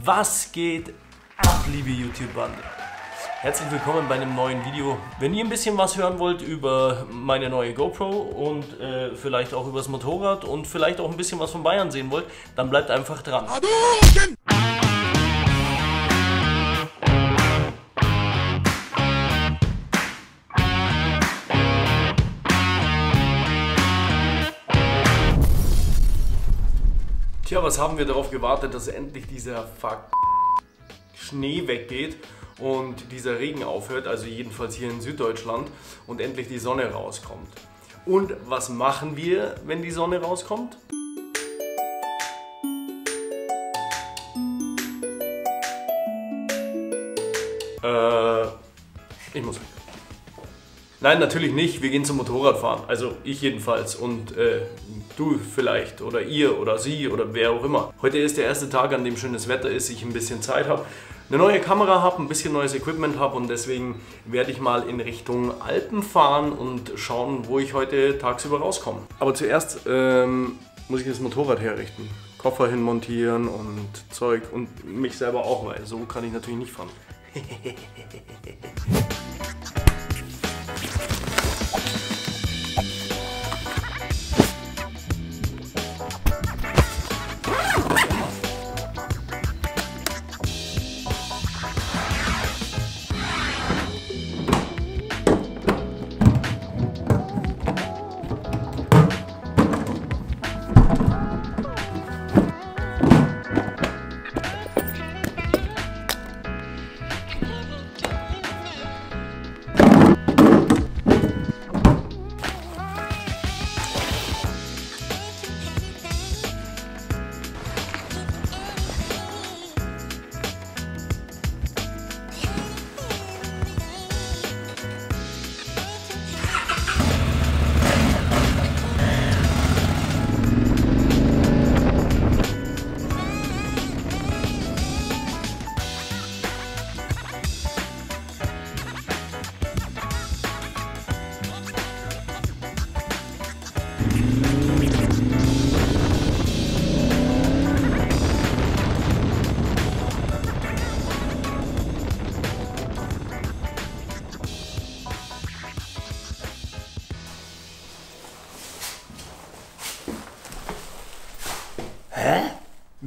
Was geht ab, liebe YouTube-Bande? Herzlich willkommen bei einem neuen Video. Wenn ihr ein bisschen was hören wollt über meine neue GoPro und vielleicht auch über das Motorrad und vielleicht auch ein bisschen was von Bayern sehen wollt, dann bleibt einfach dran. Tja, was haben wir darauf gewartet, dass endlich dieser Schnee weggeht und dieser Regen aufhört, also jedenfalls hier in Süddeutschland, und endlich die Sonne rauskommt. Und was machen wir, wenn die Sonne rauskommt? Ich muss weg. Nein, natürlich nicht. Wir gehen zum Motorradfahren. Also ich jedenfalls und du vielleicht oder ihr oder sie oder wer auch immer. Heute ist der erste Tag, an dem schönes Wetter ist, ich ein bisschen Zeit habe, eine neue Kamera habe, ein bisschen neues Equipment habe und deswegen werde ich mal in Richtung Alpen fahren und schauen, wo ich heute tagsüber rauskomme. Aber zuerst muss ich das Motorrad herrichten. Koffer hinmontieren und Zeug und mich selber auch, weil so kann ich natürlich nicht fahren.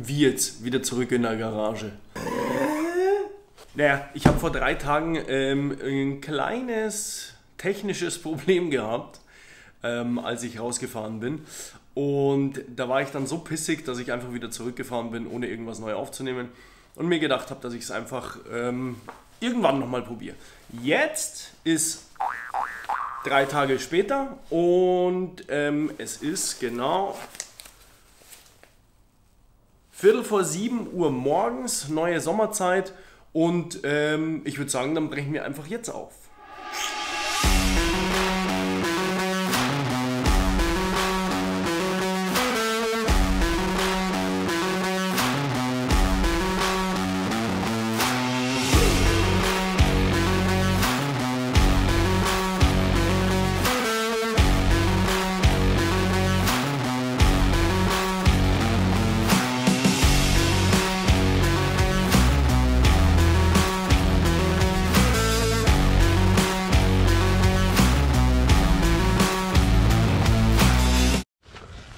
Wie jetzt? Wieder zurück in der Garage. Naja, ich habe vor 3 Tagen ein kleines technisches Problem gehabt, als ich rausgefahren bin. Und da war ich dann so pissig, dass ich einfach wieder zurückgefahren bin, ohne irgendwas neu aufzunehmen. Und mir gedacht habe, dass ich es einfach irgendwann nochmal probiere. Jetzt ist 3 Tage später und es ist genau 6:45 Uhr morgens, neue Sommerzeit und ich würde sagen, dann brechen wir einfach jetzt auf.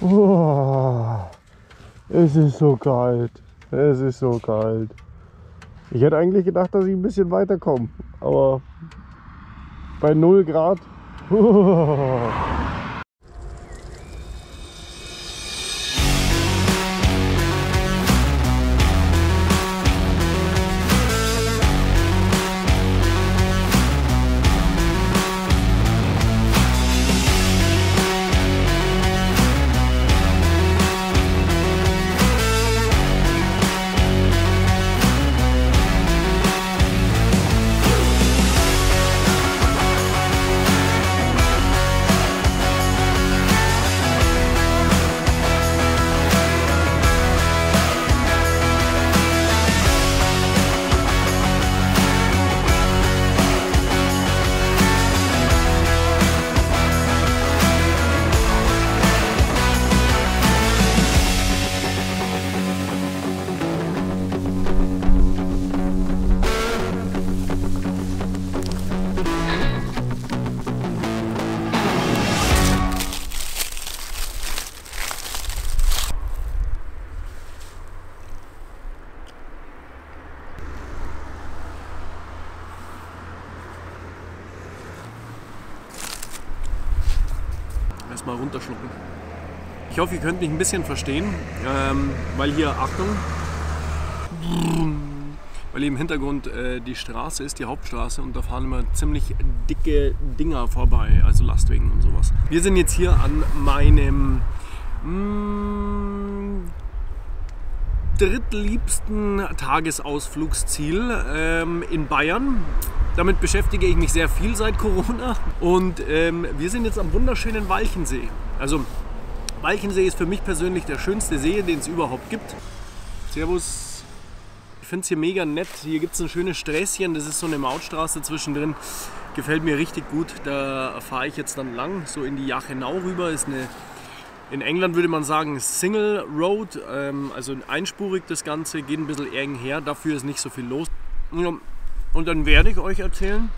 Oh, es ist so kalt. Es ist so kalt. Ich hätte eigentlich gedacht, dass ich ein bisschen weiterkomme. Aber bei 0 Grad. erstmal runterschlucken. Ich hoffe, ihr könnt mich ein bisschen verstehen, weil hier, Achtung, weil hier im Hintergrund die Straße ist, die Hauptstraße, und da fahren immer ziemlich dicke Dinger vorbei, also Lastwagen und sowas. Wir sind jetzt hier an meinem drittliebsten Tagesausflugsziel in Bayern. Damit beschäftige ich mich sehr viel seit Corona, und wir sind jetzt am wunderschönen Walchensee. Also Walchensee ist für mich persönlich der schönste See, den es überhaupt gibt. Servus. Ich finde es hier mega nett. Hier gibt es ein schönes Sträßchen, das ist so eine Mautstraße zwischendrin. Gefällt mir richtig gut. Da fahre ich jetzt dann lang, so in die Jachenau rüber. Ist eine, in England würde man sagen, Single Road, also einspurig das Ganze, geht ein bisschen eng her. Dafür ist nicht so viel los. Und dann werde ich euch erzählen,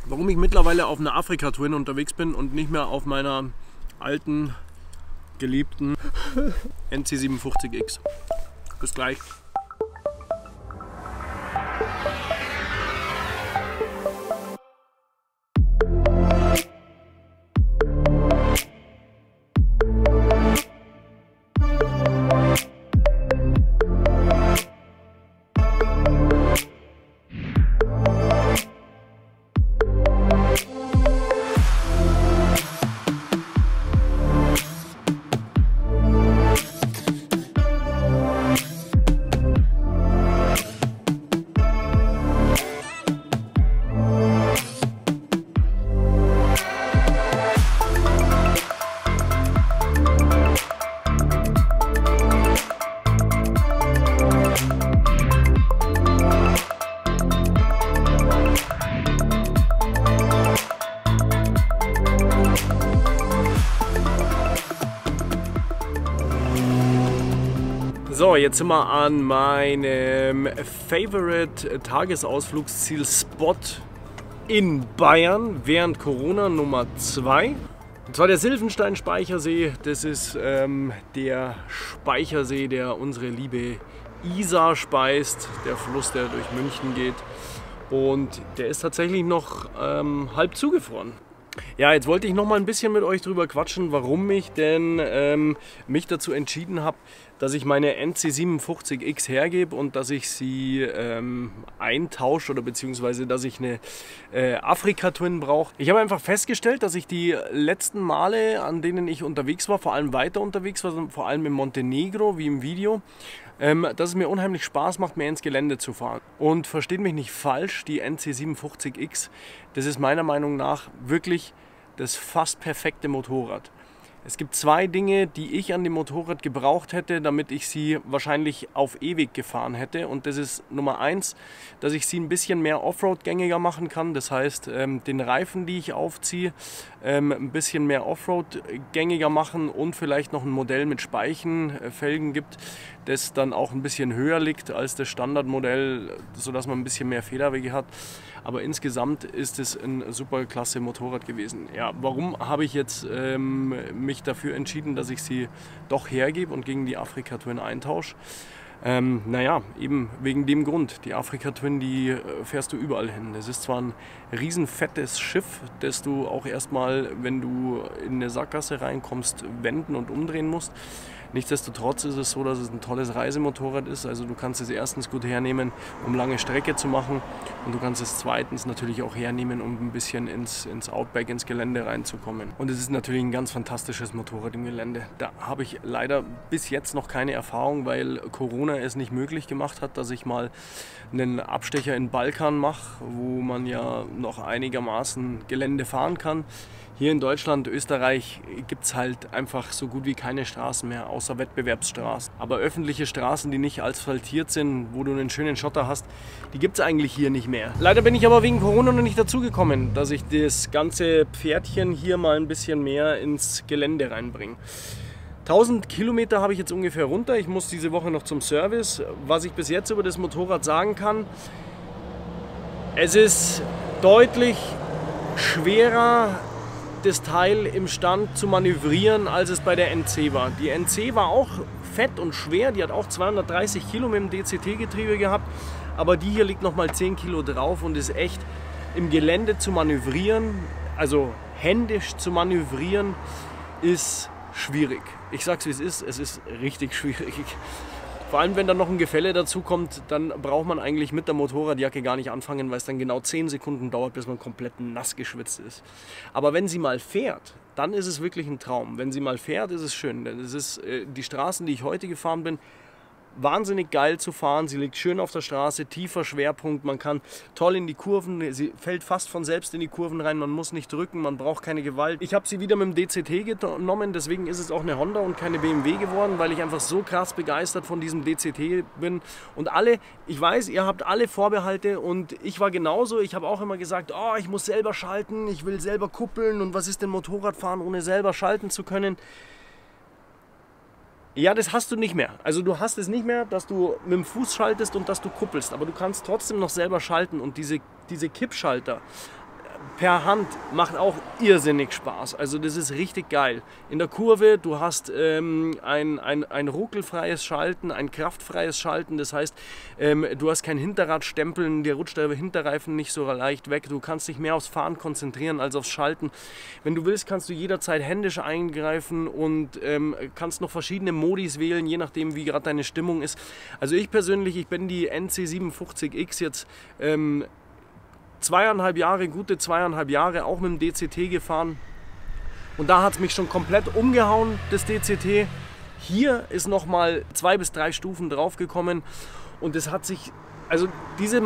warum ich mittlerweile auf einer Afrika-Tour unterwegs bin und nicht mehr auf meiner alten, geliebten NC57X. Bis gleich. So, jetzt sind wir an meinem Favorite Tagesausflugsziel Spot in Bayern während Corona Nummer 2. Und zwar der Silvenstein-Speichersee. Das ist der Speichersee, der unsere liebe Isar speist, der Fluss, der durch München geht. Und der ist tatsächlich noch halb zugefroren. Ja, jetzt wollte ich noch mal ein bisschen mit euch drüber quatschen, warum ich denn mich dazu entschieden habe, dass ich meine NC57X hergebe und dass ich sie eintausche oder beziehungsweise dass ich eine Afrika-Twin brauche. Ich habe einfach festgestellt, dass ich die letzten Male, an denen ich unterwegs war, vor allem weiter unterwegs war, vor allem in Montenegro, wie im Video, dass es mir unheimlich Spaß macht, mehr ins Gelände zu fahren. Und versteht mich nicht falsch, die NC57X, das ist meiner Meinung nach wirklich das fast perfekte Motorrad. Es gibt zwei Dinge, die ich an dem Motorrad gebraucht hätte, damit ich sie wahrscheinlich auf ewig gefahren hätte. Und das ist Nummer 1, dass ich sie ein bisschen mehr Offroad-gängiger machen kann. Das heißt, den Reifen, die ich aufziehe, ein bisschen mehr Offroad-gängiger machen und vielleicht noch ein Modell mit Speichenfelgen gibt, das dann auch ein bisschen höher liegt als das Standardmodell, sodass man ein bisschen mehr Federwege hat. Aber insgesamt ist es ein super klasse Motorrad gewesen. Ja, warum habe ich jetzt mich dafür entschieden, dass ich sie doch hergebe und gegen die Afrika Twin eintausche? Naja, eben wegen dem Grund. Die Afrika Twin, die fährst du überall hin. Das ist zwar ein riesen fettes Schiff, das du auch erstmal, wenn du in eine Sackgasse reinkommst, wenden und umdrehen musst. Nichtsdestotrotz ist es so, dass es ein tolles Reisemotorrad ist. Also du kannst es erstens gut hernehmen, um lange Strecke zu machen, und du kannst es zweitens natürlich auch hernehmen, um ein bisschen ins Outback, ins Gelände reinzukommen. Und es ist natürlich ein ganz fantastisches Motorrad im Gelände. Da habe ich leider bis jetzt noch keine Erfahrung, weil Corona es nicht möglich gemacht hat, dass ich mal einen Abstecher in den Balkan mache, wo man ja noch einigermaßen Gelände fahren kann. Hier in Deutschland, Österreich gibt es halt einfach so gut wie keine Straßen mehr, außer Wettbewerbsstraßen. Aber öffentliche Straßen, die nicht asphaltiert sind, wo du einen schönen Schotter hast, die gibt es eigentlich hier nicht mehr. Leider bin ich aber wegen Corona noch nicht dazugekommen, dass ich das ganze Pferdchen hier mal ein bisschen mehr ins Gelände reinbringe. 1000 Kilometer habe ich jetzt ungefähr runter. Ich muss diese Woche noch zum Service. Was ich bis jetzt über das Motorrad sagen kann, es ist deutlich schwerer, das Teil im Stand zu manövrieren, als es bei der NC war. Die NC war auch fett und schwer, die hat auch 230 Kilo mit dem DCT-Getriebe gehabt, aber die hier liegt nochmal 10 Kilo drauf und ist echt im Gelände zu manövrieren, also händisch zu manövrieren ist schwierig. Ich sag's wie es ist richtig schwierig. Vor allem, wenn dann noch ein Gefälle dazu kommt, dann braucht man eigentlich mit der Motorradjacke gar nicht anfangen, weil es dann genau 10 Sekunden dauert, bis man komplett nass geschwitzt ist. Aber wenn sie mal fährt, dann ist es wirklich ein Traum. Wenn sie mal fährt, ist es schön. Das ist, die Straßen, die ich heute gefahren bin, wahnsinnig geil zu fahren. Sie liegt schön auf der Straße, tiefer Schwerpunkt, man kann toll in die Kurven, sie fällt fast von selbst in die Kurven rein, man muss nicht drücken, man braucht keine Gewalt. Ich habe sie wieder mit dem DCT genommen, deswegen ist es auch eine Honda und keine BMW geworden, weil ich einfach so krass begeistert von diesem DCT bin. Und alle, ich weiß, ihr habt alle Vorbehalte und ich war genauso, ich habe auch immer gesagt, oh, ich muss selber schalten, ich will selber kuppeln und was ist denn Motorradfahren, ohne selber schalten zu können? Ja, das hast du nicht mehr. Also du hast es nicht mehr, dass du mit dem Fuß schaltest und dass du kuppelst. Aber du kannst trotzdem noch selber schalten. Und diese Kippschalter per Hand macht auch irrsinnig Spaß. Also das ist richtig geil. In der Kurve, du hast ein ruckelfreies Schalten, ein kraftfreies Schalten. Das heißt, du hast kein Hinterradstempeln, dir rutscht der Hinterreifen nicht so leicht weg. Du kannst dich mehr aufs Fahren konzentrieren als aufs Schalten. Wenn du willst, kannst du jederzeit händisch eingreifen und kannst noch verschiedene Modis wählen, je nachdem, wie gerade deine Stimmung ist. Also ich persönlich, ich bin die NC57X jetzt gute zweieinhalb Jahre auch mit dem DCT gefahren und da hat es mich schon komplett umgehauen, das DCT. Hier ist nochmal 2 bis 3 Stufen draufgekommen und es hat sich, also dieses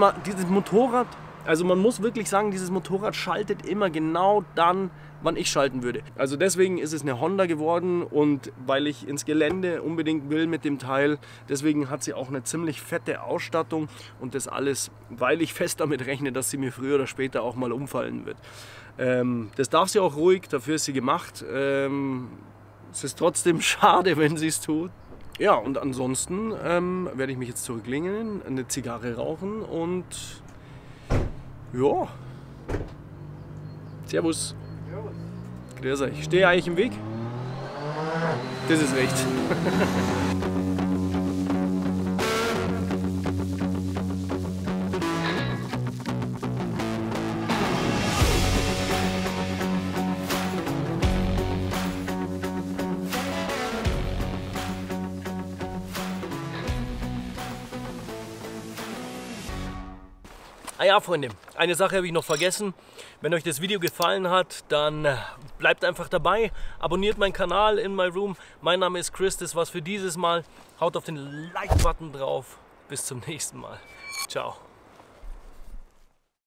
Motorrad, also man muss wirklich sagen, dieses Motorrad schaltet immer genau dann, wann ich schalten würde. Also deswegen ist es eine Honda geworden und weil ich ins Gelände unbedingt will mit dem Teil, deswegen hat sie auch eine ziemlich fette Ausstattung und das alles, weil ich fest damit rechne, dass sie mir früher oder später auch mal umfallen wird. Das darf sie auch ruhig, dafür ist sie gemacht. Es ist trotzdem schade, wenn sie es tut. Ja, und ansonsten werde ich mich jetzt zurücklehnen, eine Zigarre rauchen und ja, servus. Grüß euch. Ich stehe eigentlich im Weg? Das ist recht. Ah ja, Freunde, eine Sache habe ich noch vergessen. Wenn euch das Video gefallen hat, dann bleibt einfach dabei. Abonniert meinen Kanal in my room. Mein Name ist Chris, das war's für dieses Mal. Haut auf den Like-Button drauf. Bis zum nächsten Mal. Ciao.